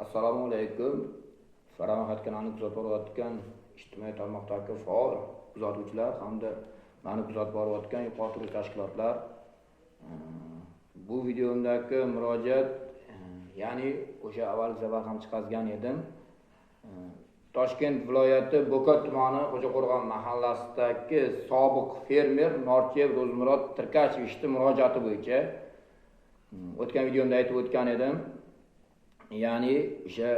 Assalomu alaykum. Farohat kanalini kuzatib borayotgan ijtimoiy tarmoqdagi faol kuzatuvchilar hamda meni kuzatib borayotgan yuqori turli tashkilotlar. Bu videomdagi murojaat, ya'ni o'sha avvalgi safar ham chiqazgan edim. Toshkent viloyati Bo'kat tumani Xo'jaqo'rg'on mahallasidagi sobiq fermer Norchev Ro'zmurod Tirkachevichning murojaati bo'yicha o'tgan videomda aytib o'tgan edim. Ya'ni o'sha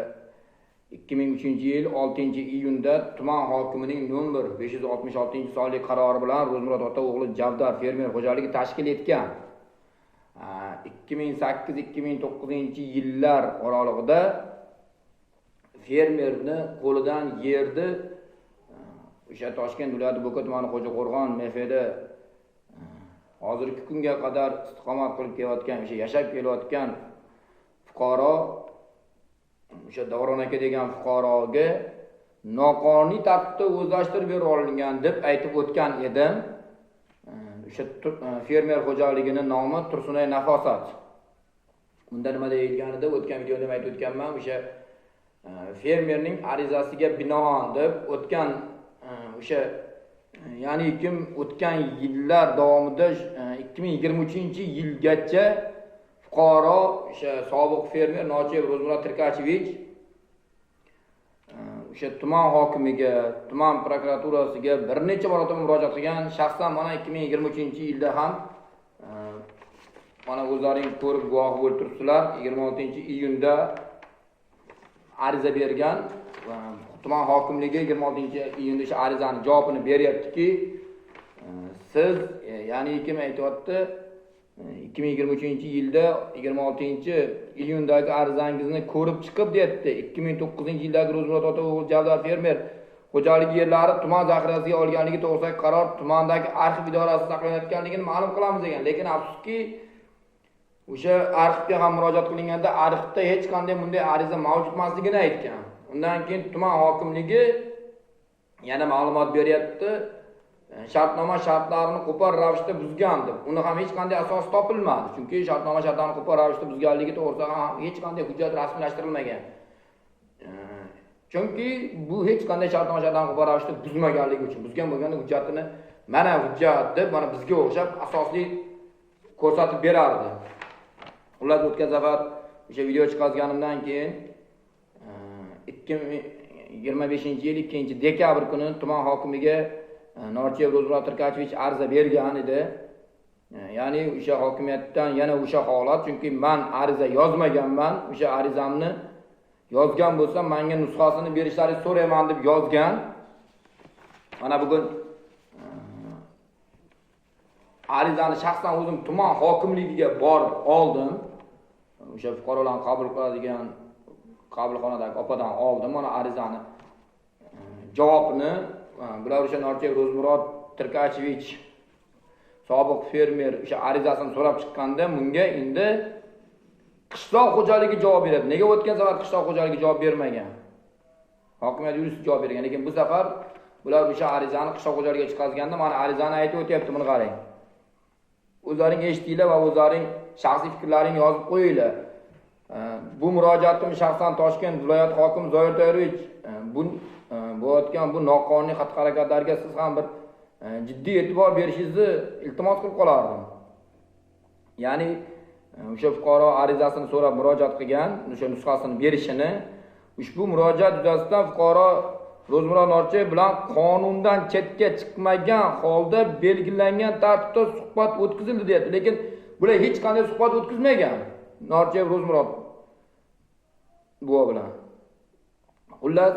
2003-yil 6-iyunda tuman hokimining nomer 566-sonli qarori bilan Ro'zmurod ota o'g'li Javdar fermer xo'jaligi tashkil etgan. 2008-2009-yillar oralig'ida fermerni qo'lidan yerni o'sha Toshkent viloyati Bo'kat tumani Xo'jaqo'rg'on MFda hozirgi kunga qadar istiqomat qilib kelayotgan, o'sha yashab kelayotgan fuqaro, o'sha Davron aka degan fuqaroga noqonuniy tartibda o'zlashtirib berib olingan deb aytib o'tgan edim. O'sha fermer xo'jaligining nomi Tursunay Nafosat. Unda nima deyilganida o'tgan videoda ham aytib o'tganman. O'sha fermerning arizasiga binoan deb o'tgan o'sha ya'ni o'tgan yillar davomida 2023-yilgacha fuqaro o'sha sobiq fermer Norchev Ro'zmurod Tirkachevich o'sha tuman hokimiga, tuman prokuraturasiga bir necha marotaba murojaat qilgan. Shaxsan mana 2023-yilda ham mana o'zlaring ko'rib guvoh bo'lib turibsizlar, 26-iyunda ariza bergan. Tuman hokimligi 26-iyunda o'sha arizani javobini beryaptiki, siz ya'ni kim aytyapti, 2023-yilda 26-iyundagi arizangizni ko'rib chiqib deyapti. 2009-yildagi Ro'zmurod ota o'g'li Javdar fermer xo'jaligi yerlari tuman zaxirasiga olganligi to'g'risidagi qaror tumandagi arxiv idorasida saqlanayotganligini ma'lum qilamiz degan. Lekin afsuski, o'sha arxivga ham murojaat qilinganda arxivda hech qanday bunday ariza mavjud emasligini aytgan. Undan keyin tuman hokimligi yana ma'lumot beryapti. Shartnoma shartlarini qo'pol ravishda buzgan deb. Uni ham hech qanday asos topilmadi. Chunki shartnoma shartlarini qo'pol ravishda buzganligi to'g'risida ham hech qanday hujjat rasmiylashtirilmagan. Chunki bu hech qanday shartnoma shartlarini qo'pol ravishda buzmaganligi uchun, buzgan bo'lganda hujjatini mana hujjat deb mana bizga o'xshab asosli ko'rsatib berardi. Ular o'tgan safar o'sha video chiqazganimdan keyin 2025-yil 2-dekabr kuni tuman hokimiga Norchev Ro'zmurod Tirkachevich ariza bergan edi. Ya'ni o'sha hokimiyatdan yana o'sha holat, chunki men ariza yozmaganman, o'sha arizamni yozgan bo'lsam menga nusxasini berishlarini so'rayman deb yozgan. Mana bugun arizani shaxsan o'zim tuman hokimligiga borib oldim. O'sha fuqarolarni qabul qiladigan qabulxonadagi opadan oldim. Mana arizani javobini bular o'sha Norchev Ro'zmurod Tirkachevich sobiq fermer o'sha arizasini so'rab chiqqanda bunga endi qishloq xo'jaligi javob beradi. Nega o'tgan safar qishloq xo'jaligi javob bermagan? Hokimiyat yuristi javob bergan. Lekin bu safar bular o'sha arizani qishloq xo'jaligiga chiqazganda mana arizani aytib o'tyapti, buni qarang. O'zlaring eshitdinglar va o'zlaring shaxsiy fikrlaringni yozib qo'yinglar. Bu murojaatim shaxsan Toshkent viloyat hokimi Zoir To'yrovich bo'layotgan bu noqonuniy xatti-harakatlarga siz ham bir jiddiy e'tibor berishingizni iltimos qilib qolardim. Ya'ni o'sha fuqaro arizasini so'rab murojaat qilgan, o'sha nusxasini berishini, ushbu murojaat yuzasidan fuqaro Ro'zmurod Norchev bilan qonundan chetga chiqmagan holda belgilangan tartibda suhbat o'tkazildi deyapti. Lekin bular hech qanday suhbat o'tkazmagan Norchev Ro'zmurod buva bilan. Xullas,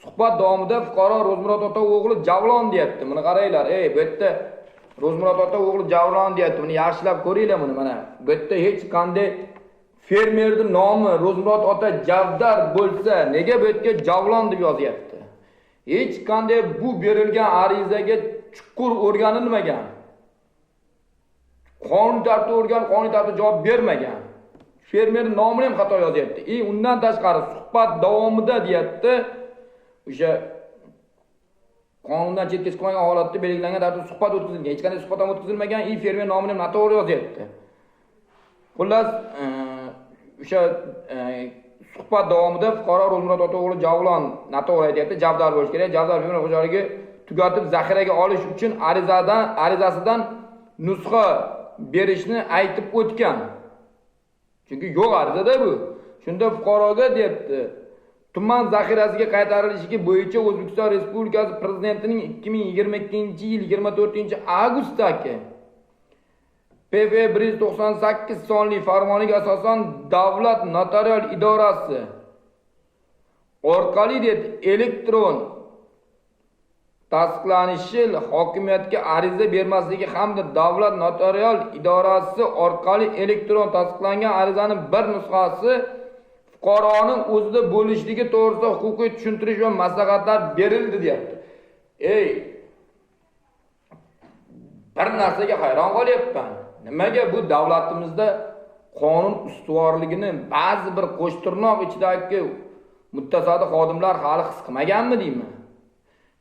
suhbat davomida fuqaro Ro'zmurod ota o'g'li Javlon deyapti. Buni qaranglar, bu yerda Ro'zmurod ota o'g'li Javlon deyapti. Buni yaxshilab ko'ringlar buni mana. Bu yerda hech qanday fermerning nomi Ro'zmurod ota Javdar bo'lsa, nega bu yerga Javlon deb yozyapti? Hech qanday bu berilgan arizaga chuqur o'rganilmagan. Qonun tartibida qonun tartibida javob bermagan. Fermerning nomini ham xato yozyapti. Undan tashqari suhbat davomida deyapti, o'sha qonundan chetga chiqmagan holatda belgilangan tartibda suhbat o'tkazilgan. Hech qanday suhbat ham o'tkazilmagan. Fermer nomini ham noto'g'ri yozyapti. Xullas, o'sha suhbat davomida fuqaro Ro'zmurod Otao'g'li Javlon noto'g'ri aytyapti. Javdar bo'lish kerak. Javdar fermer xo'jaligi tugatib zaxiraga olish uchun arizasidan nusxa berishni aytib o'tgan. Chunki yo'q arizada bu. Shunda fuqaroga debdi, tuman zaxirasiga qaytarilishiga bo'yicha O'zbekiston Respublikasi Prezidentining 2022-yil 24-avgustdagi PF 198 sonli farmoniga asosan Davlat notarial idorasi orqali elektron tasdiqlanishi hokimiyatga ariza bermasligi hamda Davlat notarial idorasi orqali elektron tasdiqlangan arizaning bir nusxasi fuqaroning o'zida bo'lishligi to'g'risida huquqiy tushuntirish va maslahatlar berildi deyapti. Bir narsaga hayron qolyapman. Nimaga bu davlatimizda qonun ustuvorligini ba'zi bir qo'shtirnoq ichidagi muttasadi xodimlar hali his qilmaganmi deymi?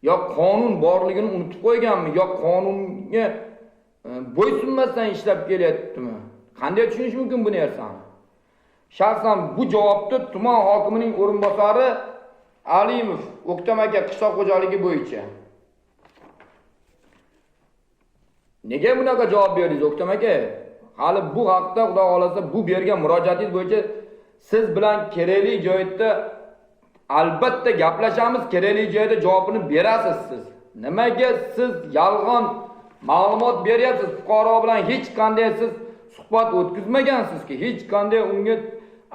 Yo qonun borligini unutib qo'yganmi? Yo qonunga bo'ysunmasdan ishlab kelyaptimi? Qanday tushunish mumkin bu narsani? Shaxsan bu javobni tuman hokimining o'rinbosari Alimov O'ktam aka qishloq xo'jaligi bo'yicha. Nega bunaqa javob berdingiz O'ktam aka? Hali bu haqda Xudo xolasa bu bergan murojaatingiz bo'yicha siz bilan kerakli joyda albatta gaplashamiz, kerakli joyda javobini berasiz siz. Nimaga siz yolg'on ma'lumot beryapsiz? Fuqaro bilan hech qanday siz suhbat o'tkazmagansiz-ki, hech qanday unga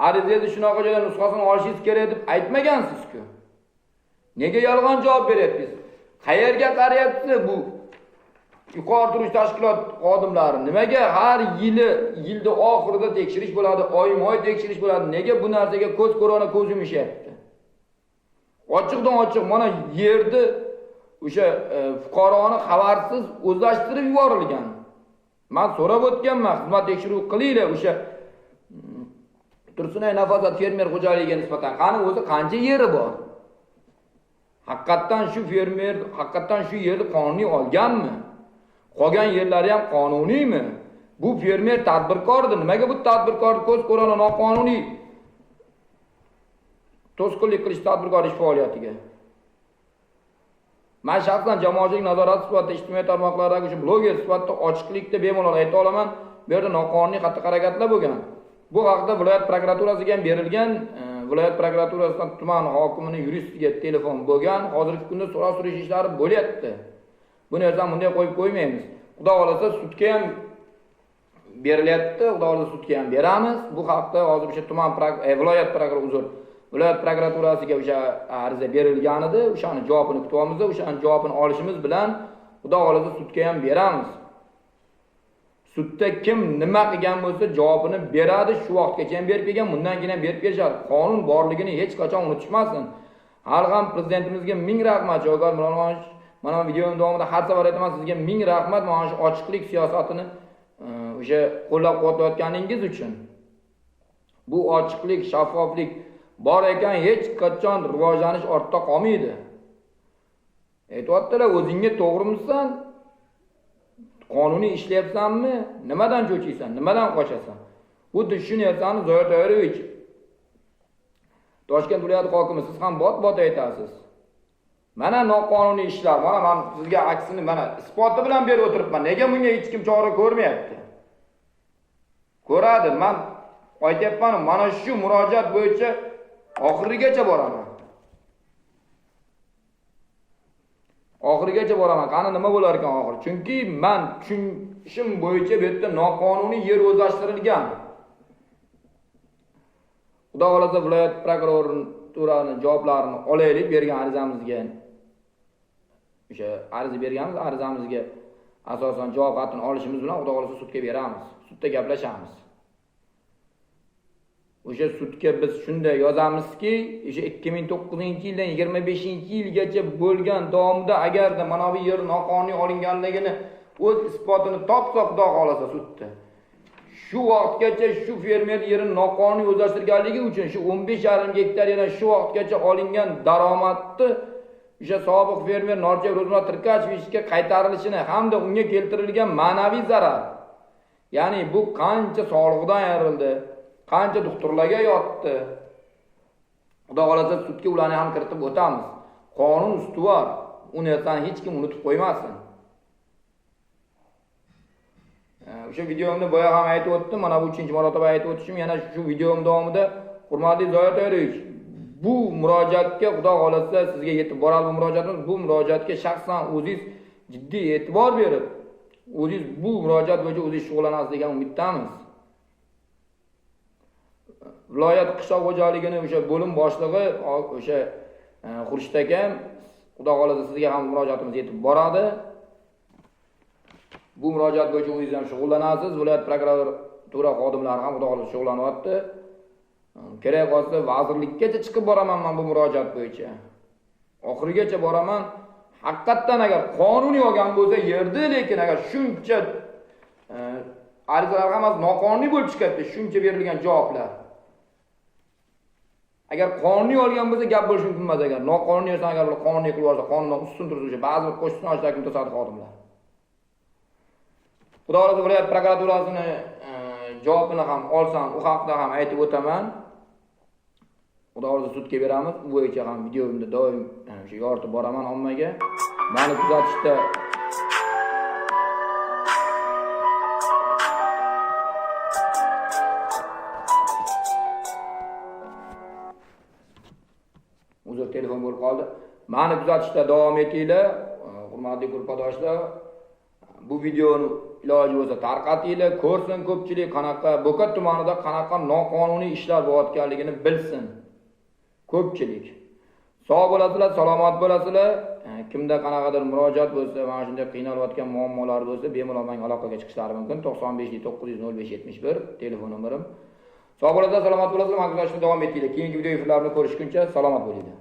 arizangizni shunaqa joyda nusxasini olishingiz kerak deb aytmagansiz-ku. Nega yolg'on javob beryapsiz? Qayerga qarayapti bu yuqori turmush tashkilot xodimlari? Nimaga har yilda oxirida tekshirish bo'ladi, oyma-oy tekshirish bo'ladi? Nega bu narsaga ko'z ko'rona ko'z yumishyapti? Ochiqdan ochiq mana yerni o'sha fuqaroni xabarsiz o'zlashtirib yuborilgan. Men so'rab o'tganman, xizmat tekshiruv qilinglar o'sha Tursunay Nafosat fermer xo'jaligiga nisbatan qani o'zi qancha yeri bor? Haqiqatan shu fermer haqiqatan shu yerni qonuniy olganmi? Qolgan yerlari ham qonuniymi? Bu fermer tadbirkordir. Nimaga bu tadbirkor ko'z ko'rona noqonuniy to'sqinlik qilish tadbirkor ish faoliyatiga? Men shaxsan jamoatchilik nazorati sifatida ijtimoiy tarmoqlardagi shu bloger sifatida ochiqlikda bemalol ayta olaman, bu yerda noqonuniy xatti-harakatlar bo'lgan. Bu haqda viloyat prokuraturasiga ham berilgan, viloyat prokuraturasidan tuman hokimining yuristiga telefon bo'lgan. Hozirgi kunda so'roq-surish ishlari bo'lyapti. Bu narsani bunday qo'yib qo'ymaymiz. Xudo xolasa sudga ham berilyapti, xudo xolasa sudga ham beramiz. Bu haqda hozir o'sha tuman viloyat prokuraturasiga o'sha ariza berilgan edi. O'shani javobini kutyapmiz. O'shani javobini olishimiz bilan xudo xolasa sudga ham beramiz. Sudda kim nima qilgan bo'lsa javobini beradi. Shu vaqtgacha ham berib kelgan, bundan keyin ham berib kelishadi. Qonun borligini hech qachon unutishmasin. Hali ham prezidentimizga ming rahmat, Jo'gar Mironovich. Mana videoning davomida har safar aytaman sizga ming rahmat mana shu ochiqlik siyosatini o'sha qo'llab-quvvatlayotganingiz uchun. Bu ochiqlik, shaffoflik bor ekan hech qachon rivojlanish ortda qolmaydi. Aytayaptilar, o'zingga to'g'rimisan? Qonuniy ishlayapsanmi? Nimadan cho'chiysan? Nimadan qochasan? Xuddi shu narsani Zoir To'yrovich Toshkent viloyati hokimi siz ham bot-bot aytasiz. Mana noqonuniy ishlar, mana men sizga aksini mana isboti bilan berib o'tiribman. Nega bunga hech kim chora ko'rmayapti? Ko'radi. Men aytayapman, mana shu murojaat bo'yicha oxirigacha boraman. Oxirigacha boraman. Qani nima bo'lar ekan oxir? Chunki men tushunishim bo'yicha bu yerda noqonuniy yer o'zlashtirilgan. Xudo xolasa viloyat prokurorning javoblarini olaylik bergan arizamizga. O'sha ariza berganmiz, arizamizga asosan javob xatini olishimiz bilan xudo xolasa sudga beramiz. Sudda gaplashamiz. O'sha sudga biz shunday yozamizki, o'sha 2009-yildan 25-yilgacha bo'lgan davomida agarda mana bu yer noqonuniy olinganligini o'z isbotini topsa xudo xolasa sudda. Shu vaqtgacha shu fermer yerini noqonuniy o'zlashtirganligi uchun shu 15,5 gektar yana shu vaqtgacha olingan daromadni o'sha sobiq fermer Norchiyev Ro'zmurod Tirkachevichga qaytarilishini hamda unga keltirilgan ma'naviy zarar, ya'ni bu qancha soliqdan ayrildi, qancha doktorlarga yotdi, Xudo xolasa sudga ularni ham kiritib o'tamiz. Qonun ustuvor. Uni hech kim unutib qo'ymasin. O'sha videomda boya ham aytib o'tdim, mana bu 3-marotaba aytib o'tishim, yana shu videom davomida hurmatli Zoya To'yrovich, bu murojaatga Xudo xolasa sizga yetib boradi bu murojaatimiz. Bu murojaatga shaxsan o'zingiz jiddiy e'tibor berib, o'zingiz bu murojaat bo'yicha o'zingiz shug'ullanasiz degan umiddamiz. Viloyat qishloq xo'jaligini o'sha bo'lim boshlig'i o'sha Xurshid akam, Xudo xolasa sizga ham murojaatimiz yetib boradi. Bu murojaat bo'yicha o'zingiz ham shug'ullanasiz. Viloyat prokuratura xodimlari ham Xudo xolasa shug'ullanyapti. Kerak bo'lsa vazirlikkacha chiqib boraman men bu murojaat bo'yicha. Oxirigacha boraman. Haqiqatan agar qonuniy olgan bo'lsa yerdi, lekin agar shuncha arizalar ham noqonuniy bo'lib chiqadi, shuncha berilgan javoblar. Agar qonuniy olgan bo'lsa gap bo'lishi mumkin emas. Agar noqonuniy bo'lsa, agar qonuniy qilib olsa, qonundan ustun turuvchi ba'zi qo'shnilardagi mutasaddi xodimlar. Xudo xolasa viloyat prokuraturasini javobini ham olsam, u haqda ham aytib o'taman. Xudo xolasa sudga beramiz. Bu bo'yicha ham videomda doim o'sha yoritib boraman ommaga. Meni kuzatishda uzr telefon bo'lib qoldi. Meni kuzatishda davom etinglar, hurmatli guruhdoshlar. Bu videoni iloji bo'lsa tarqatinglar, ko'rsin ko'pchilik qanaqa Bo'kat tumanida qanaqa noqonuniy ishlar bo'layotganligini bilsin. Ko'pchilik. Sog' bo'lasizlar, salomat bo'lasizlar. Kimda qanaqadir murojaat bo'lsa, mana shunday qiynalayotgan muammolar bo'lsa, bemalol menga aloqaga chiqishlari mumkin. 95 900 0571 telefon nomerim. Sog' bo'lasizlar, salomat bo'lasizlar. Maqsadashni davom etinglar. Keyingi video efirlarini ko'rishguncha salomat bo'linglar.